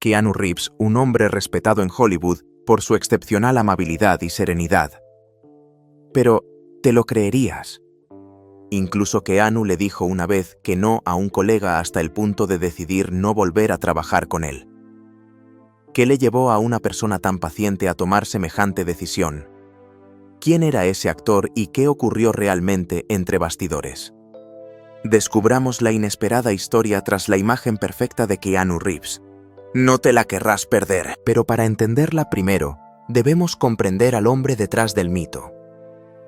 Keanu Reeves, un hombre respetado en Hollywood por su excepcional amabilidad y serenidad. Pero, ¿te lo creerías? Incluso Keanu le dijo una vez que no a un colega hasta el punto de decidir no volver a trabajar con él. ¿Qué le llevó a una persona tan paciente a tomar semejante decisión? ¿Quién era ese actor y qué ocurrió realmente entre bastidores? Descubramos la inesperada historia tras la imagen perfecta de Keanu Reeves. No te la querrás perder. Pero para entenderla primero, debemos comprender al hombre detrás del mito.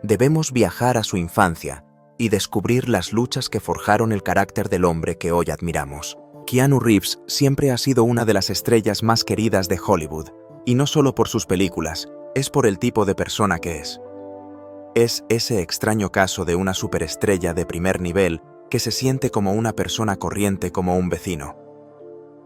Debemos viajar a su infancia y descubrir las luchas que forjaron el carácter del hombre que hoy admiramos. Keanu Reeves siempre ha sido una de las estrellas más queridas de Hollywood, y no solo por sus películas, es por el tipo de persona que es. Es ese extraño caso de una superestrella de primer nivel que se siente como una persona corriente como un vecino.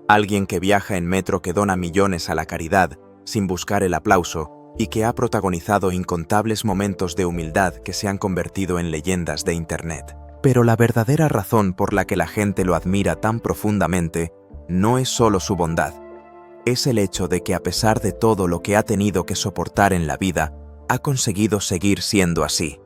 Alguien que viaja en metro que dona millones a la caridad sin buscar el aplauso y que ha protagonizado incontables momentos de humildad que se han convertido en leyendas de Internet. Pero la verdadera razón por la que la gente lo admira tan profundamente no es solo su bondad. Es el hecho de que a pesar de todo lo que ha tenido que soportar en la vida, ha conseguido seguir siendo así.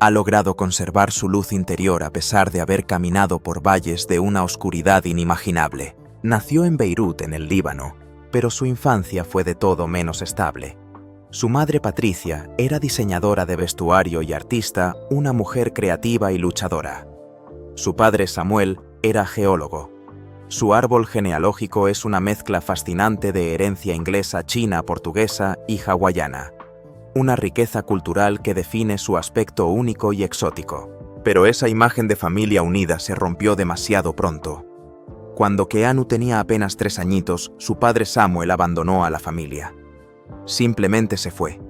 Ha logrado conservar su luz interior a pesar de haber caminado por valles de una oscuridad inimaginable. Nació en Beirut, en el Líbano, pero su infancia fue de todo menos estable. Su madre Patricia era diseñadora de vestuario y artista, una mujer creativa y luchadora. Su padre Samuel era geólogo. Su árbol genealógico es una mezcla fascinante de herencia inglesa, china, portuguesa y hawaiana. Una riqueza cultural que define su aspecto único y exótico. Pero esa imagen de familia unida se rompió demasiado pronto. Cuando Keanu tenía apenas 3 añitos, su padre Samuel abandonó a la familia. Simplemente se fue.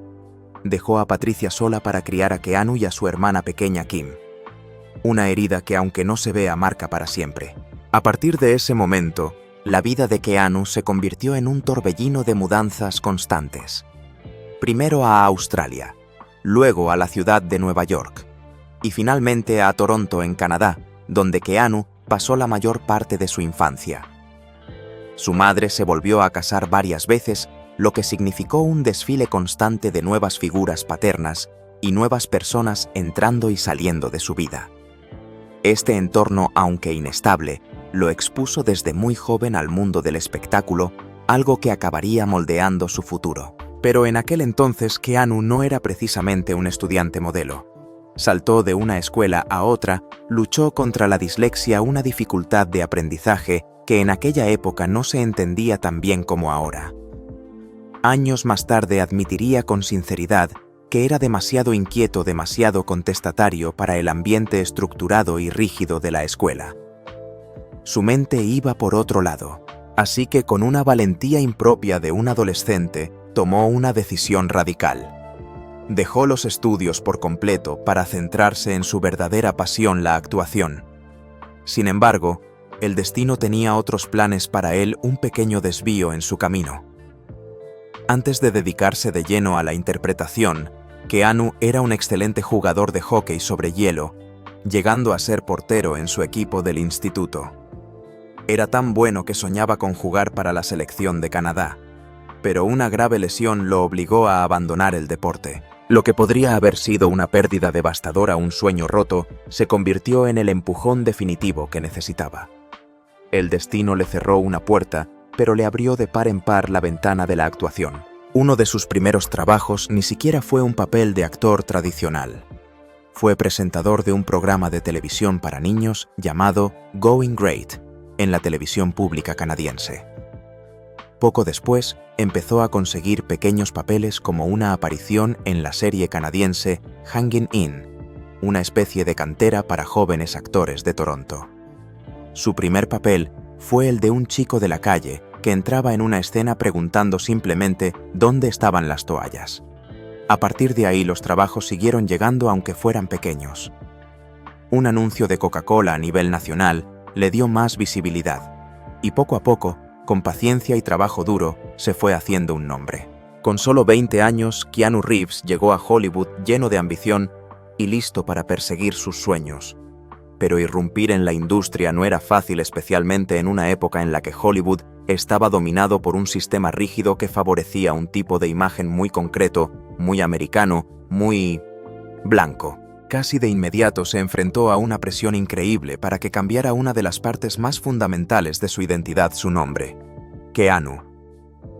Dejó a Patricia sola para criar a Keanu y a su hermana pequeña Kim. Una herida que, aunque no se vea, marca para siempre. A partir de ese momento, la vida de Keanu se convirtió en un torbellino de mudanzas constantes. Primero a Australia, luego a la ciudad de Nueva York, y finalmente a Toronto, en Canadá, donde Keanu pasó la mayor parte de su infancia. Su madre se volvió a casar varias veces, lo que significó un desfile constante de nuevas figuras paternas y nuevas personas entrando y saliendo de su vida. Este entorno, aunque inestable, lo expuso desde muy joven al mundo del espectáculo, algo que acabaría moldeando su futuro. Pero en aquel entonces Keanu no era precisamente un estudiante modelo. Saltó de una escuela a otra, luchó contra la dislexia, una dificultad de aprendizaje que en aquella época no se entendía tan bien como ahora. Años más tarde admitiría con sinceridad que era demasiado inquieto, demasiado contestatario para el ambiente estructurado y rígido de la escuela. Su mente iba por otro lado, así que con una valentía impropia de un adolescente, tomó una decisión radical. Dejó los estudios por completo para centrarse en su verdadera pasión, la actuación. Sin embargo, el destino tenía otros planes para él, un pequeño desvío en su camino. Antes de dedicarse de lleno a la interpretación, Keanu era un excelente jugador de hockey sobre hielo, llegando a ser portero en su equipo del instituto. Era tan bueno que soñaba con jugar para la selección de Canadá, pero una grave lesión lo obligó a abandonar el deporte. Lo que podría haber sido una pérdida devastadora, un sueño roto, se convirtió en el empujón definitivo que necesitaba. El destino le cerró una puerta, pero le abrió de par en par la ventana de la actuación. Uno de sus primeros trabajos ni siquiera fue un papel de actor tradicional. Fue presentador de un programa de televisión para niños llamado Going Great, en la televisión pública canadiense. Poco después, empezó a conseguir pequeños papeles como una aparición en la serie canadiense Hanging In, una especie de cantera para jóvenes actores de Toronto. Su primer papel fue el de un chico de la calle que entraba en una escena preguntando simplemente dónde estaban las toallas. A partir de ahí los trabajos siguieron llegando aunque fueran pequeños. Un anuncio de Coca-Cola a nivel nacional le dio más visibilidad, y poco a poco, con paciencia y trabajo duro, se fue haciendo un nombre. Con solo 20 años, Keanu Reeves llegó a Hollywood lleno de ambición y listo para perseguir sus sueños. Pero irrumpir en la industria no era fácil, especialmente en una época en la que Hollywood estaba dominado por un sistema rígido que favorecía un tipo de imagen muy concreto, muy americano, muy blanco. Casi de inmediato se enfrentó a una presión increíble para que cambiara una de las partes más fundamentales de su identidad, su nombre, Keanu.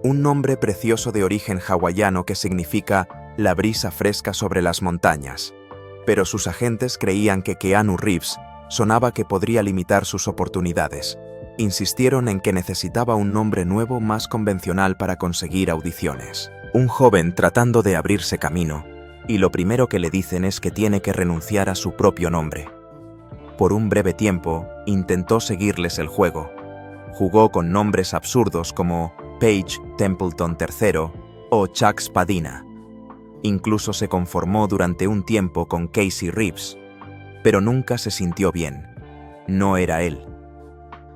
Un nombre precioso de origen hawaiano que significa la brisa fresca sobre las montañas. Pero sus agentes creían que Keanu Reeves sonaba que podría limitar sus oportunidades. Insistieron en que necesitaba un nombre nuevo más convencional para conseguir audiciones. Un joven tratando de abrirse camino, y lo primero que le dicen es que tiene que renunciar a su propio nombre. Por un breve tiempo, intentó seguirles el juego. Jugó con nombres absurdos como Paige Templeton III o Chuck Spadina. Incluso se conformó durante un tiempo con Casey Reeves, pero nunca se sintió bien. No era él.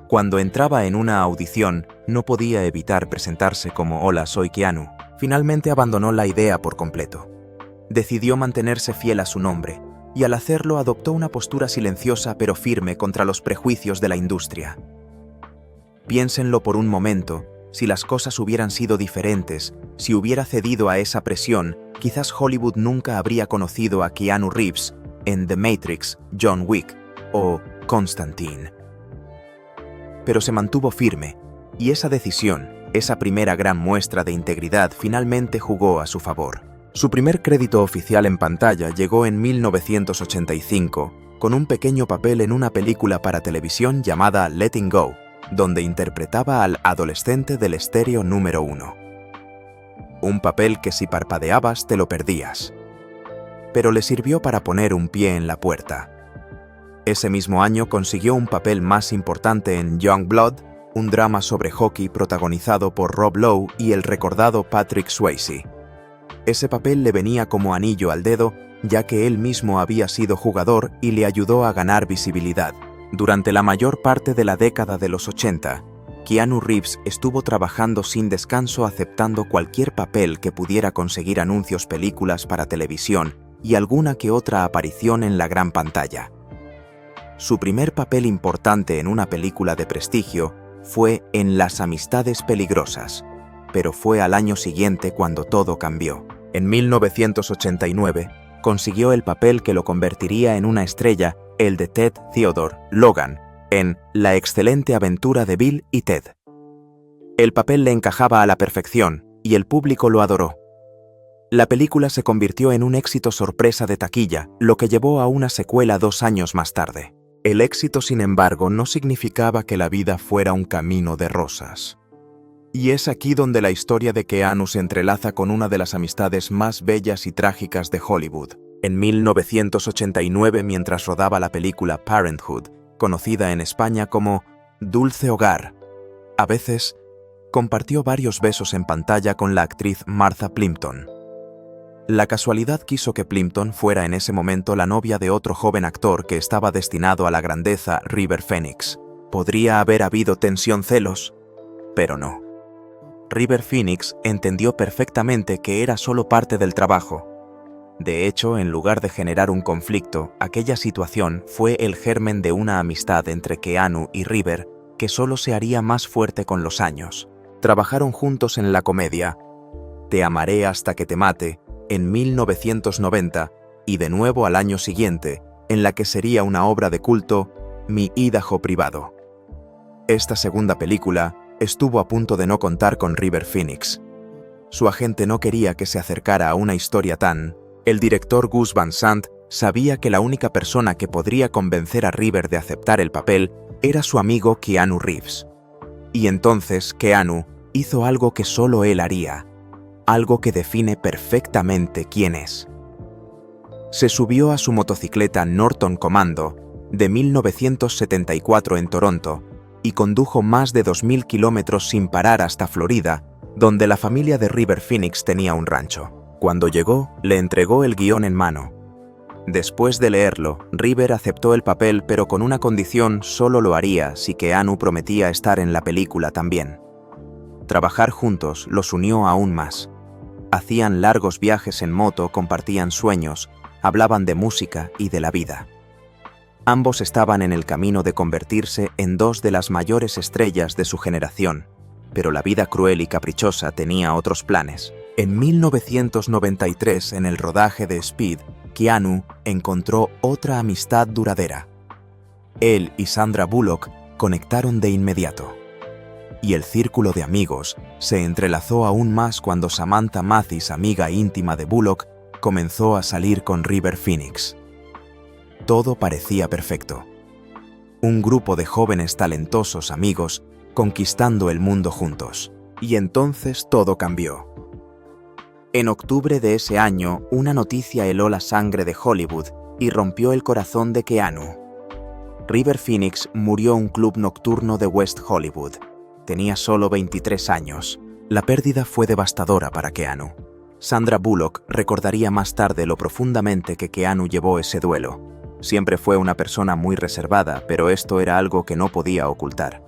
Cuando entraba en una audición, no podía evitar presentarse como «Hola, soy Keanu». Finalmente abandonó la idea por completo. Decidió mantenerse fiel a su nombre, y al hacerlo adoptó una postura silenciosa pero firme contra los prejuicios de la industria. Piénsenlo por un momento, si las cosas hubieran sido diferentes, si hubiera cedido a esa presión, quizás Hollywood nunca habría conocido a Keanu Reeves en The Matrix, John Wick o Constantine. Pero se mantuvo firme, y esa decisión, esa primera gran muestra de integridad, finalmente jugó a su favor. Su primer crédito oficial en pantalla llegó en 1985, con un pequeño papel en una película para televisión llamada Letting Go, donde interpretaba al adolescente del estéreo número 1. Un papel que si parpadeabas te lo perdías. Pero le sirvió para poner un pie en la puerta. Ese mismo año consiguió un papel más importante en Young Blood, un drama sobre hockey protagonizado por Rob Lowe y el recordado Patrick Swayze. Ese papel le venía como anillo al dedo, ya que él mismo había sido jugador y le ayudó a ganar visibilidad. Durante la mayor parte de la década de los 80, Keanu Reeves estuvo trabajando sin descanso aceptando cualquier papel que pudiera conseguir anuncios, películas para televisión y alguna que otra aparición en la gran pantalla. Su primer papel importante en una película de prestigio fue en Las amistades peligrosas, pero fue al año siguiente cuando todo cambió. En 1989, consiguió el papel que lo convertiría en una estrella, el de Ted Theodore Logan, en La excelente aventura de Bill y Ted. El papel le encajaba a la perfección, y el público lo adoró. La película se convirtió en un éxito sorpresa de taquilla, lo que llevó a una secuela 2 años más tarde. El éxito, sin embargo, no significaba que la vida fuera un camino de rosas. Y es aquí donde la historia de Keanu se entrelaza con una de las amistades más bellas y trágicas de Hollywood. En 1989, mientras rodaba la película Parenthood, conocida en España como Dulce Hogar, a veces compartió varios besos en pantalla con la actriz Martha Plimpton. La casualidad quiso que Plimpton fuera en ese momento la novia de otro joven actor que estaba destinado a la grandeza, River Phoenix. ¿Podría haber habido tensión, celos? Pero no. River Phoenix entendió perfectamente que era solo parte del trabajo. De hecho, en lugar de generar un conflicto, aquella situación fue el germen de una amistad entre Keanu y River que solo se haría más fuerte con los años. Trabajaron juntos en la comedia Te amaré hasta que te mate, en 1990, y de nuevo al año siguiente, en la que sería una obra de culto, Mi Idaho privado. Esta segunda película estuvo a punto de no contar con River Phoenix. Su agente no quería que se acercara a una historia tan... El director Gus Van Sant sabía que la única persona que podría convencer a River de aceptar el papel era su amigo Keanu Reeves. Y entonces Keanu hizo algo que solo él haría, algo que define perfectamente quién es. Se subió a su motocicleta Norton Commando de 1974 en Toronto y condujo más de 2.000 kilómetros sin parar hasta Florida, donde la familia de River Phoenix tenía un rancho. Cuando llegó, le entregó el guión en mano. Después de leerlo, River aceptó el papel, pero con una condición: solo lo haría si Keanu prometía estar en la película también. Trabajar juntos los unió aún más. Hacían largos viajes en moto, compartían sueños, hablaban de música y de la vida. Ambos estaban en el camino de convertirse en dos de las mayores estrellas de su generación, pero la vida cruel y caprichosa tenía otros planes. En 1993, en el rodaje de Speed, Keanu encontró otra amistad duradera. Él y Sandra Bullock conectaron de inmediato. Y el círculo de amigos se entrelazó aún más cuando Samantha Mathis, amiga íntima de Bullock, comenzó a salir con River Phoenix. Todo parecía perfecto. Un grupo de jóvenes talentosos amigos conquistando el mundo juntos. Y entonces todo cambió. En octubre de ese año, una noticia heló la sangre de Hollywood y rompió el corazón de Keanu. River Phoenix murió en un club nocturno de West Hollywood. Tenía solo 23 años. La pérdida fue devastadora para Keanu. Sandra Bullock recordaría más tarde lo profundamente que Keanu llevó ese duelo. Siempre fue una persona muy reservada, pero esto era algo que no podía ocultar.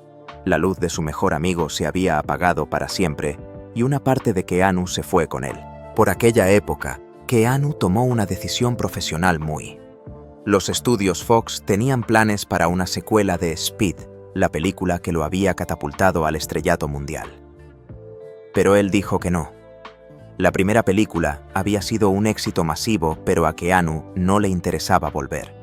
La luz de su mejor amigo se había apagado para siempre y una parte de Keanu se fue con él. Por aquella época, Keanu tomó una decisión profesional muy. Los estudios Fox tenían planes para una secuela de Speed, la película que lo había catapultado al estrellato mundial. Pero él dijo que no. La primera película había sido un éxito masivo, pero a Keanu no le interesaba volver.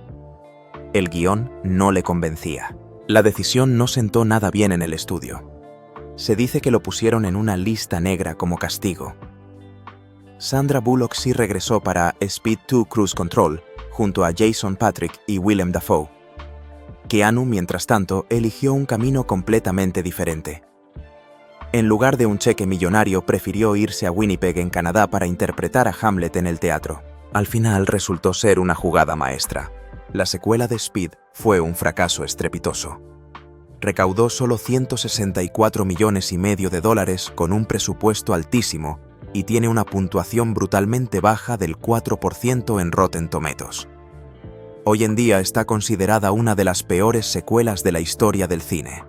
El guión no le convencía. La decisión no sentó nada bien en el estudio. Se dice que lo pusieron en una lista negra como castigo. Sandra Bullock sí regresó para Speed 2 Cruise Control, junto a Jason Patric y Willem Dafoe. Keanu, mientras tanto, eligió un camino completamente diferente. En lugar de un cheque millonario, prefirió irse a Winnipeg, en Canadá, para interpretar a Hamlet en el teatro. Al final resultó ser una jugada maestra. La secuela de Speed fue un fracaso estrepitoso. Recaudó solo $164,5 millones con un presupuesto altísimo y tiene una puntuación brutalmente baja del 4% en Rotten Tomatoes. Hoy en día está considerada una de las peores secuelas de la historia del cine.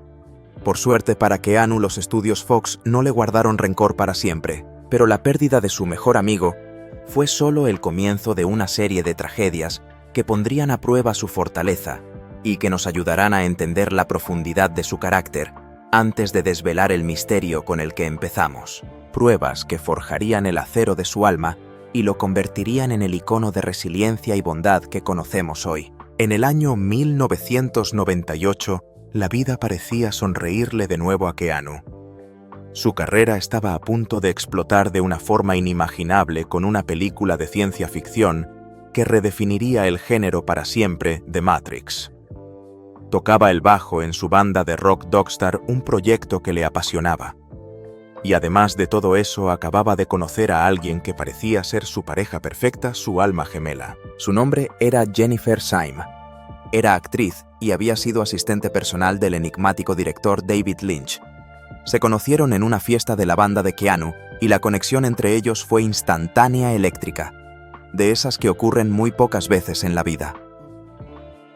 Por suerte para Keanu, los estudios Fox no le guardaron rencor para siempre, pero la pérdida de su mejor amigo fue solo el comienzo de una serie de tragedias que pondrían a prueba su fortaleza y que nos ayudarán a entender la profundidad de su carácter antes de desvelar el misterio con el que empezamos. Pruebas que forjarían el acero de su alma y lo convertirían en el icono de resiliencia y bondad que conocemos hoy. En el año 1998, la vida parecía sonreírle de nuevo a Keanu. Su carrera estaba a punto de explotar de una forma inimaginable con una película de ciencia ficción que redefiniría el género para siempre, The Matrix. Tocaba el bajo en su banda de rock Dogstar, un proyecto que le apasionaba. Y además de todo eso, acababa de conocer a alguien que parecía ser su pareja perfecta, su alma gemela. Su nombre era Jennifer Syme. Era actriz y había sido asistente personal del enigmático director David Lynch. Se conocieron en una fiesta de la banda de Keanu y la conexión entre ellos fue instantánea, eléctrica, de esas que ocurren muy pocas veces en la vida.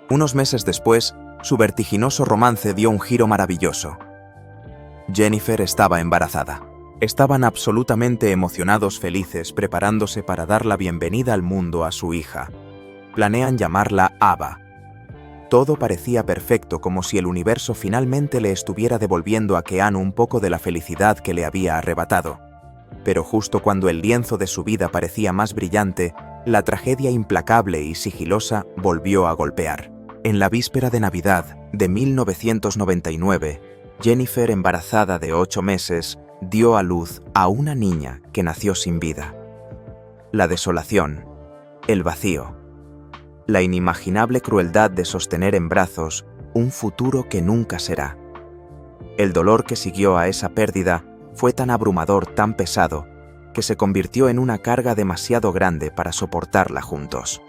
Unos meses después, su vertiginoso romance dio un giro maravilloso. Jennifer estaba embarazada. Estaban absolutamente emocionados, felices, preparándose para dar la bienvenida al mundo a su hija. Planean llamarla Ava. Todo parecía perfecto, como si el universo finalmente le estuviera devolviendo a Keanu un poco de la felicidad que le había arrebatado. Pero justo cuando el lienzo de su vida parecía más brillante, la tragedia implacable y sigilosa volvió a golpear. En la víspera de Navidad de 1999, Jennifer, embarazada de 8 meses, dio a luz a una niña que nació sin vida. La desolación, el vacío, la inimaginable crueldad de sostener en brazos un futuro que nunca será. El dolor que siguió a esa pérdida fue tan abrumador, tan pesado, que se convirtió en una carga demasiado grande para soportarla juntos.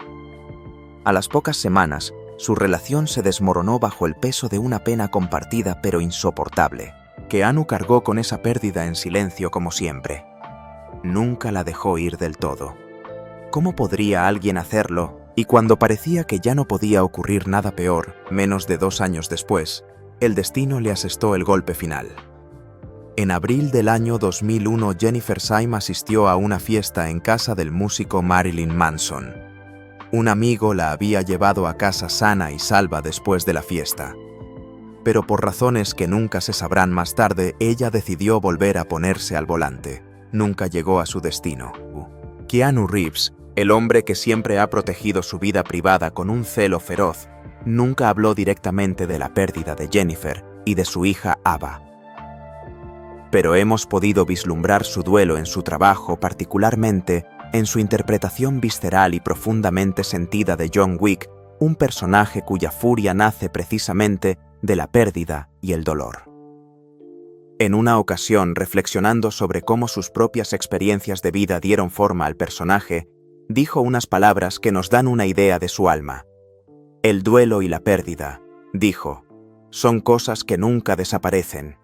A las pocas semanas, su relación se desmoronó bajo el peso de una pena compartida pero insoportable. Keanu cargó con esa pérdida en silencio como siempre. Nunca la dejó ir del todo. ¿Cómo podría alguien hacerlo? Y cuando parecía que ya no podía ocurrir nada peor, menos de 2 años después, el destino le asestó el golpe final. En abril del año 2001, Jennifer Syme asistió a una fiesta en casa del músico Marilyn Manson. Un amigo la había llevado a casa sana y salva después de la fiesta. pero por razones que nunca se sabrán más tarde, ella decidió volver a ponerse al volante. Nunca llegó a su destino. Keanu Reeves, el hombre que siempre ha protegido su vida privada con un celo feroz, nunca habló directamente de la pérdida de Jennifer y de su hija Ava. Pero hemos podido vislumbrar su duelo en su trabajo, particularmente en su interpretación visceral y profundamente sentida de John Wick, un personaje cuya furia nace precisamente de la pérdida y el dolor. En una ocasión, reflexionando sobre cómo sus propias experiencias de vida dieron forma al personaje, dijo unas palabras que nos dan una idea de su alma. El duelo y la pérdida, dijo, son cosas que nunca desaparecen.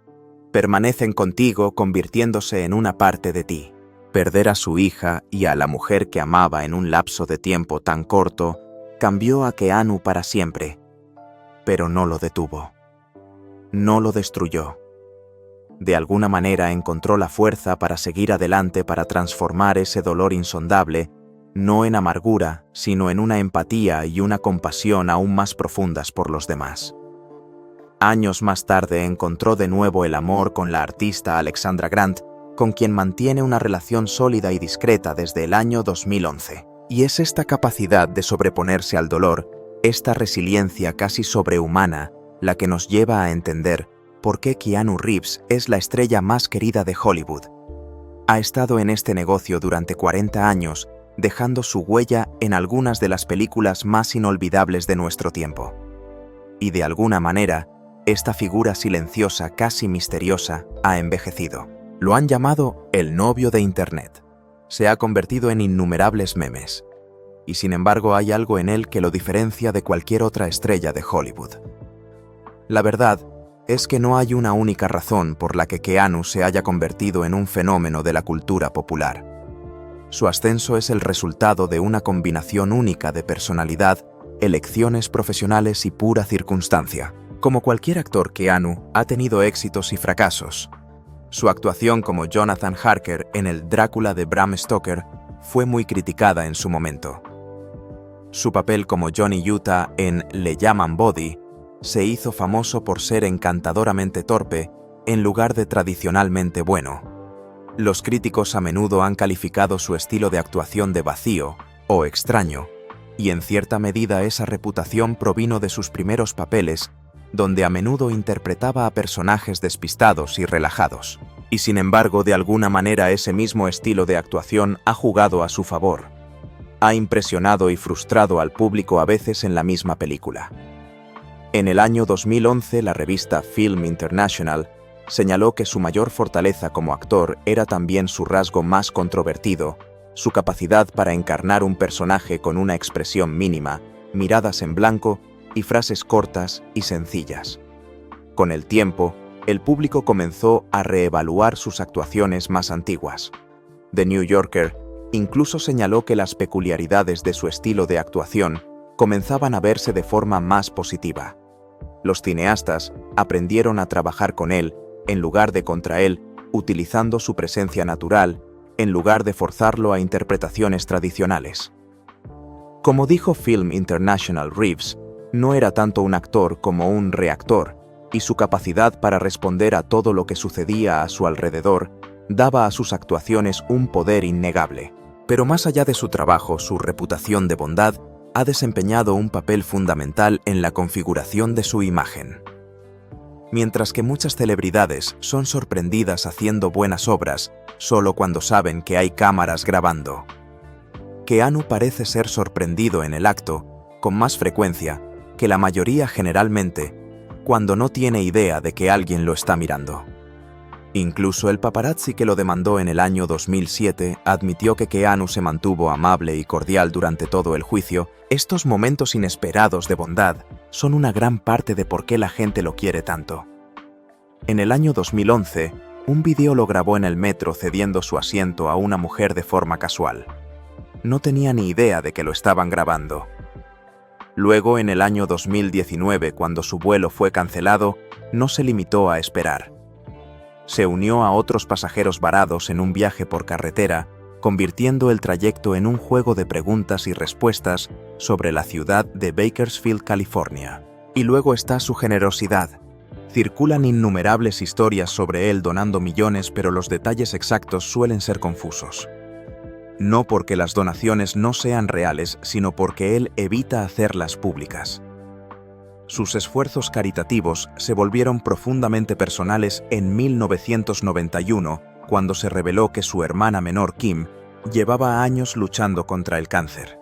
Permanecen contigo convirtiéndose en una parte de ti. Perder a su hija y a la mujer que amaba en un lapso de tiempo tan corto cambió a Keanu para siempre, pero no lo detuvo. No lo destruyó. De alguna manera encontró la fuerza para seguir adelante, para transformar ese dolor insondable, no en amargura, sino en una empatía y una compasión aún más profundas por los demás. Años más tarde encontró de nuevo el amor con la artista Alexandra Grant, con quien mantiene una relación sólida y discreta desde el año 2011. Y es esta capacidad de sobreponerse al dolor, esta resiliencia casi sobrehumana, la que nos lleva a entender por qué Keanu Reeves es la estrella más querida de Hollywood. Ha estado en este negocio durante 40 años, dejando su huella en algunas de las películas más inolvidables de nuestro tiempo. Y de alguna manera, esta figura silenciosa, casi misteriosa, ha envejecido. Lo han llamado el novio de Internet. Se ha convertido en innumerables memes. Y sin embargo hay algo en él que lo diferencia de cualquier otra estrella de Hollywood. La verdad es que no hay una única razón por la que Keanu se haya convertido en un fenómeno de la cultura popular. Su ascenso es el resultado de una combinación única de personalidad, elecciones profesionales y pura circunstancia. Como cualquier actor, Keanu ha tenido éxitos y fracasos. Su actuación como Jonathan Harker en el Drácula de Bram Stoker fue muy criticada en su momento. Su papel como Johnny Utah en Le llaman Body se hizo famoso por ser encantadoramente torpe en lugar de tradicionalmente bueno. Los críticos a menudo han calificado su estilo de actuación de vacío o extraño, y en cierta medida esa reputación provino de sus primeros papeles, donde a menudo interpretaba a personajes despistados y relajados. Y sin embargo, de alguna manera ese mismo estilo de actuación ha jugado a su favor. Ha impresionado y frustrado al público a veces en la misma película. En el año 2011, la revista Film International señaló que su mayor fortaleza como actor era también su rasgo más controvertido, su capacidad para encarnar un personaje con una expresión mínima, miradas en blanco y frases cortas y sencillas. Con el tiempo, el público comenzó a reevaluar sus actuaciones más antiguas. The New Yorker incluso señaló que las peculiaridades de su estilo de actuación comenzaban a verse de forma más positiva. Los cineastas aprendieron a trabajar con él, en lugar de contra él, utilizando su presencia natural, en lugar de forzarlo a interpretaciones tradicionales. Como dijo Film International, Reeves no era tanto un actor como un reactor, y su capacidad para responder a todo lo que sucedía a su alrededor daba a sus actuaciones un poder innegable. Pero más allá de su trabajo, su reputación de bondad ha desempeñado un papel fundamental en la configuración de su imagen. Mientras que muchas celebridades son sorprendidas haciendo buenas obras solo cuando saben que hay cámaras grabando, Keanu parece ser sorprendido en el acto, con más frecuencia que la mayoría generalmente, cuando no tiene idea de que alguien lo está mirando. Incluso el paparazzi que lo demandó en el año 2007 admitió que Keanu se mantuvo amable y cordial durante todo el juicio. Estos momentos inesperados de bondad son una gran parte de por qué la gente lo quiere tanto. En el año 2011, un video lo grabó en el metro cediendo su asiento a una mujer de forma casual. No tenía ni idea de que lo estaban grabando. Luego, en el año 2019, cuando su vuelo fue cancelado, no se limitó a esperar. Se unió a otros pasajeros varados en un viaje por carretera, convirtiendo el trayecto en un juego de preguntas y respuestas sobre la ciudad de Bakersfield, California. Y luego está su generosidad. Circulan innumerables historias sobre él donando millones, pero los detalles exactos suelen ser confusos. No porque las donaciones no sean reales, sino porque él evita hacerlas públicas. Sus esfuerzos caritativos se volvieron profundamente personales en 1991, cuando se reveló que su hermana menor Kim llevaba años luchando contra el cáncer.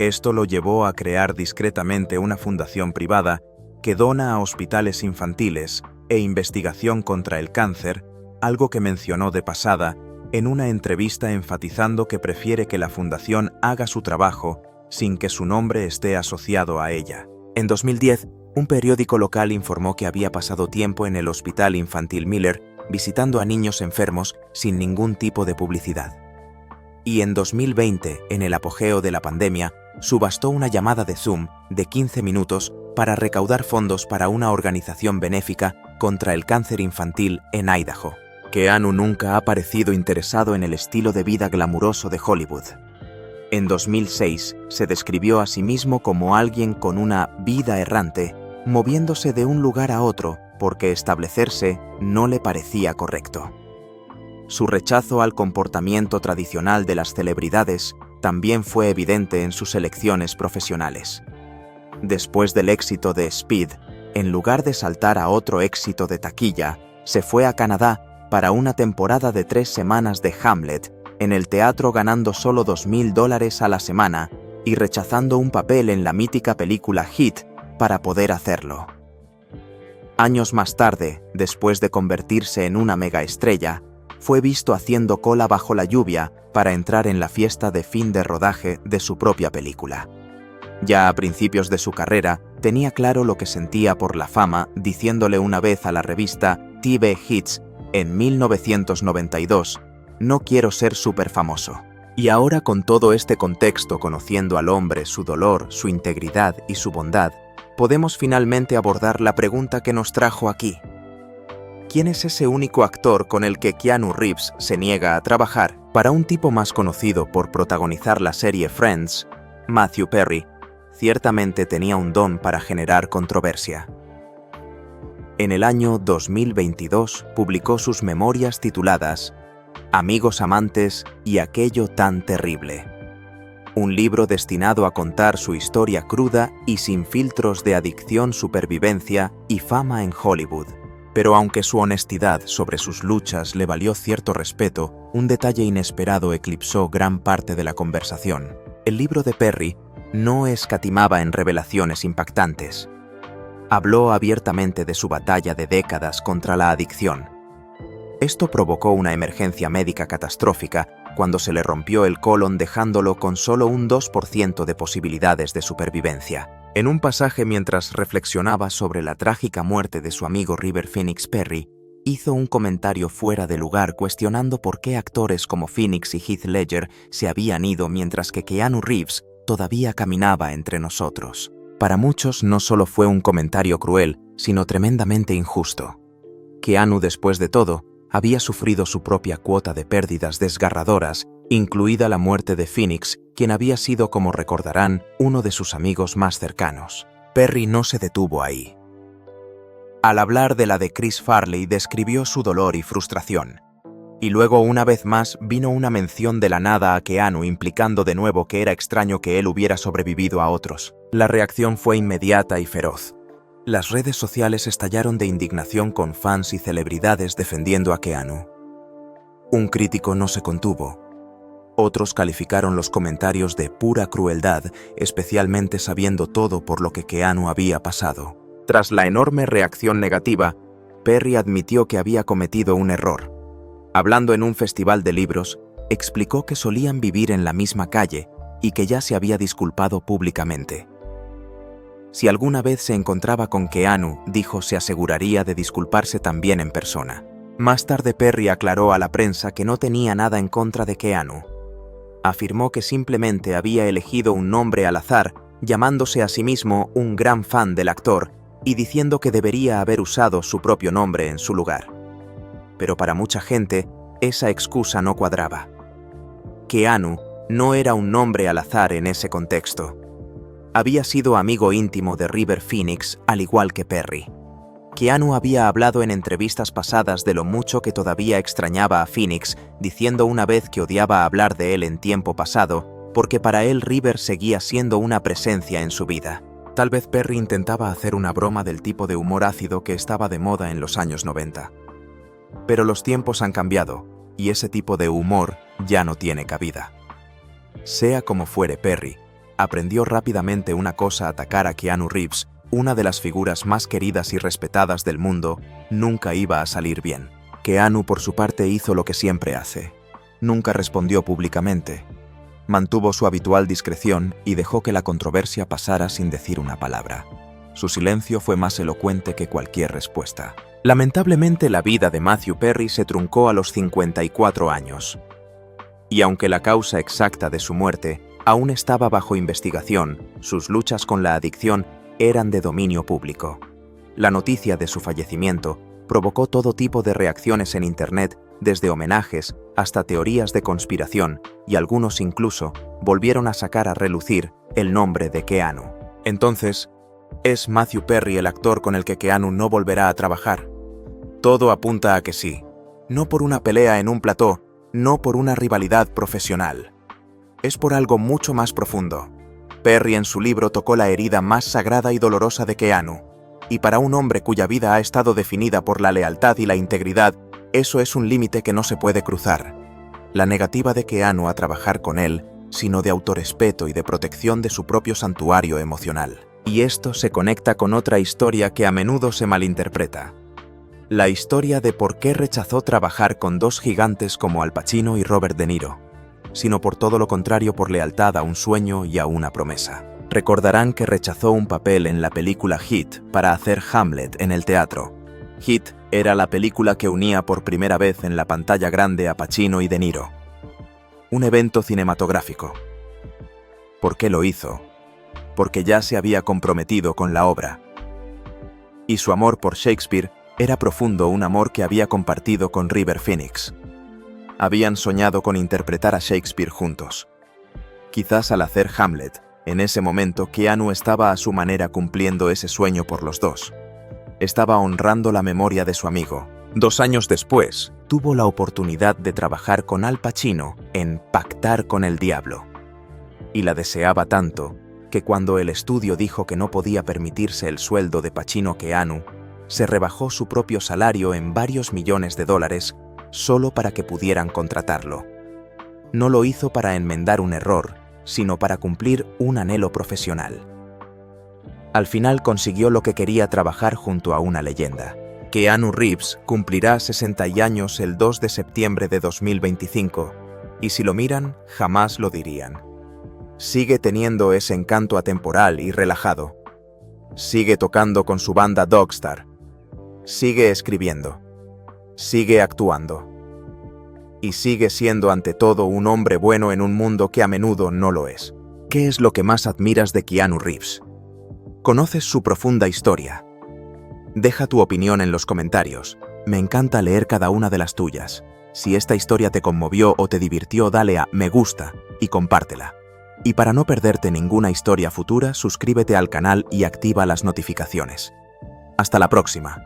Esto lo llevó a crear discretamente una fundación privada que dona a hospitales infantiles e investigación contra el cáncer, algo que mencionó de pasada en una entrevista enfatizando que prefiere que la fundación haga su trabajo sin que su nombre esté asociado a ella. En 2010, un periódico local informó que había pasado tiempo en el Hospital Infantil Miller visitando a niños enfermos sin ningún tipo de publicidad. Y en 2020, en el apogeo de la pandemia, subastó una llamada de Zoom de 15 minutos para recaudar fondos para una organización benéfica contra el cáncer infantil en Idaho. Keanu nunca ha parecido interesado en el estilo de vida glamuroso de Hollywood. En 2006, se describió a sí mismo como alguien con una vida errante, moviéndose de un lugar a otro porque establecerse no le parecía correcto. Su rechazo al comportamiento tradicional de las celebridades también fue evidente en sus elecciones profesionales. Después del éxito de Speed, en lugar de saltar a otro éxito de taquilla, se fue a Canadá para una temporada de 3 semanas de Hamlet, en el teatro ganando solo $2,000 a la semana y rechazando un papel en la mítica película Hit para poder hacerlo. Años más tarde, después de convertirse en una megaestrella, fue visto haciendo cola bajo la lluvia para entrar en la fiesta de fin de rodaje de su propia película. Ya a principios de su carrera, tenía claro lo que sentía por la fama, diciéndole una vez a la revista TV Hits en 1992, «No quiero ser súper famoso». Y ahora, con todo este contexto, conociendo al hombre, su dolor, su integridad y su bondad, podemos finalmente abordar la pregunta que nos trajo aquí. ¿Quién es ese único actor con el que Keanu Reeves se niega a trabajar? Para un tipo más conocido por protagonizar la serie Friends, Matthew Perry, ciertamente tenía un don para generar controversia. En el año 2022 publicó sus memorias tituladas Amigos amantes y aquello tan terrible. Un libro destinado a contar su historia cruda y sin filtros de adicción, supervivencia y fama en Hollywood. Pero aunque su honestidad sobre sus luchas le valió cierto respeto, un detalle inesperado eclipsó gran parte de la conversación. El libro de Perry no escatimaba en revelaciones impactantes. Habló abiertamente de su batalla de décadas contra la adicción. Esto provocó una emergencia médica catastrófica cuando se le rompió el colon, dejándolo con solo un 2% de posibilidades de supervivencia. En un pasaje mientras reflexionaba sobre la trágica muerte de su amigo River Phoenix, Perry hizo un comentario fuera de lugar cuestionando por qué actores como Phoenix y Heath Ledger se habían ido mientras que Keanu Reeves todavía caminaba entre nosotros. Para muchos no solo fue un comentario cruel, sino tremendamente injusto. Keanu, después de todo, había sufrido su propia cuota de pérdidas desgarradoras, incluida la muerte de Phoenix, quien había sido, como recordarán, uno de sus amigos más cercanos. Perry no se detuvo ahí. Al hablar de la de Chris Farley, describió su dolor y frustración. Y luego, una vez más, vino una mención de la nada a Keanu, implicando de nuevo que era extraño que él hubiera sobrevivido a otros. La reacción fue inmediata y feroz. Las redes sociales estallaron de indignación con fans y celebridades defendiendo a Keanu. Un crítico no se contuvo. Otros calificaron los comentarios de pura crueldad, especialmente sabiendo todo por lo que Keanu había pasado. Tras la enorme reacción negativa, Perry admitió que había cometido un error. Hablando en un festival de libros, explicó que solían vivir en la misma calle y que ya se había disculpado públicamente. Si alguna vez se encontraba con Keanu, dijo, se aseguraría de disculparse también en persona. Más tarde, Perry aclaró a la prensa que no tenía nada en contra de Keanu. Afirmó que simplemente había elegido un nombre al azar, llamándose a sí mismo un gran fan del actor y diciendo que debería haber usado su propio nombre en su lugar. Pero para mucha gente, esa excusa no cuadraba. Keanu no era un nombre al azar en ese contexto. Había sido amigo íntimo de River Phoenix, al igual que Perry. Keanu había hablado en entrevistas pasadas de lo mucho que todavía extrañaba a Phoenix, diciendo una vez que odiaba hablar de él en tiempo pasado, porque para él River seguía siendo una presencia en su vida. Tal vez Perry intentaba hacer una broma del tipo de humor ácido que estaba de moda en los años 90. Pero los tiempos han cambiado, y ese tipo de humor ya no tiene cabida. Sea como fuere, Perry aprendió rápidamente una cosa: atacar a Keanu Reeves, una de las figuras más queridas y respetadas del mundo, nunca iba a salir bien. Keanu, por su parte, hizo lo que siempre hace. Nunca respondió públicamente. Mantuvo su habitual discreción y dejó que la controversia pasara sin decir una palabra. Su silencio fue más elocuente que cualquier respuesta. Lamentablemente, la vida de Matthew Perry se truncó a los 54 años. Y aunque la causa exacta de su muerte aún estaba bajo investigación, sus luchas con la adicción eran de dominio público. La noticia de su fallecimiento provocó todo tipo de reacciones en Internet, desde homenajes hasta teorías de conspiración, y algunos incluso volvieron a sacar a relucir el nombre de Keanu. Entonces, ¿es Matthew Perry el actor con el que Keanu no volverá a trabajar? Todo apunta a que sí. No por una pelea en un plató, no por una rivalidad profesional. Es por algo mucho más profundo. Perry en su libro tocó la herida más sagrada y dolorosa de Keanu, y para un hombre cuya vida ha estado definida por la lealtad y la integridad, eso es un límite que no se puede cruzar. La negativa de Keanu a trabajar con él, sino de autorrespeto y de protección de su propio santuario emocional. Y esto se conecta con otra historia que a menudo se malinterpreta. La historia de por qué rechazó trabajar con dos gigantes como Al Pacino y Robert De Niro, sino por todo lo contrario, por lealtad a un sueño y a una promesa. Recordarán que rechazó un papel en la película Heat para hacer Hamlet en el teatro. Heat era la película que unía por primera vez en la pantalla grande a Pacino y De Niro. Un evento cinematográfico. ¿Por qué lo hizo? Porque ya se había comprometido con la obra. Y su amor por Shakespeare era profundo, un amor que había compartido con River Phoenix. Habían soñado con interpretar a Shakespeare juntos. Quizás al hacer Hamlet, en ese momento Keanu estaba a su manera cumpliendo ese sueño por los dos. Estaba honrando la memoria de su amigo. 2 años después, tuvo la oportunidad de trabajar con Al Pacino en Pactar con el Diablo. Y la deseaba tanto que cuando el estudio dijo que no podía permitirse el sueldo de Pacino-Keanu, se rebajó su propio salario en varios millones de dólares solo para que pudieran contratarlo. No lo hizo para enmendar un error, sino para cumplir un anhelo profesional. Al final consiguió lo que quería: trabajar junto a una leyenda. Keanu Reeves cumplirá 60 años el 2 de septiembre de 2025, y si lo miran, jamás lo dirían. Sigue teniendo ese encanto atemporal y relajado. Sigue tocando con su banda Dogstar. Sigue escribiendo. Sigue actuando. Y sigue siendo ante todo un hombre bueno en un mundo que a menudo no lo es. ¿Qué es lo que más admiras de Keanu Reeves? ¿Conoces su profunda historia? Deja tu opinión en los comentarios. Me encanta leer cada una de las tuyas. Si esta historia te conmovió o te divirtió, dale a me gusta y compártela. Y para no perderte ninguna historia futura, suscríbete al canal y activa las notificaciones. Hasta la próxima.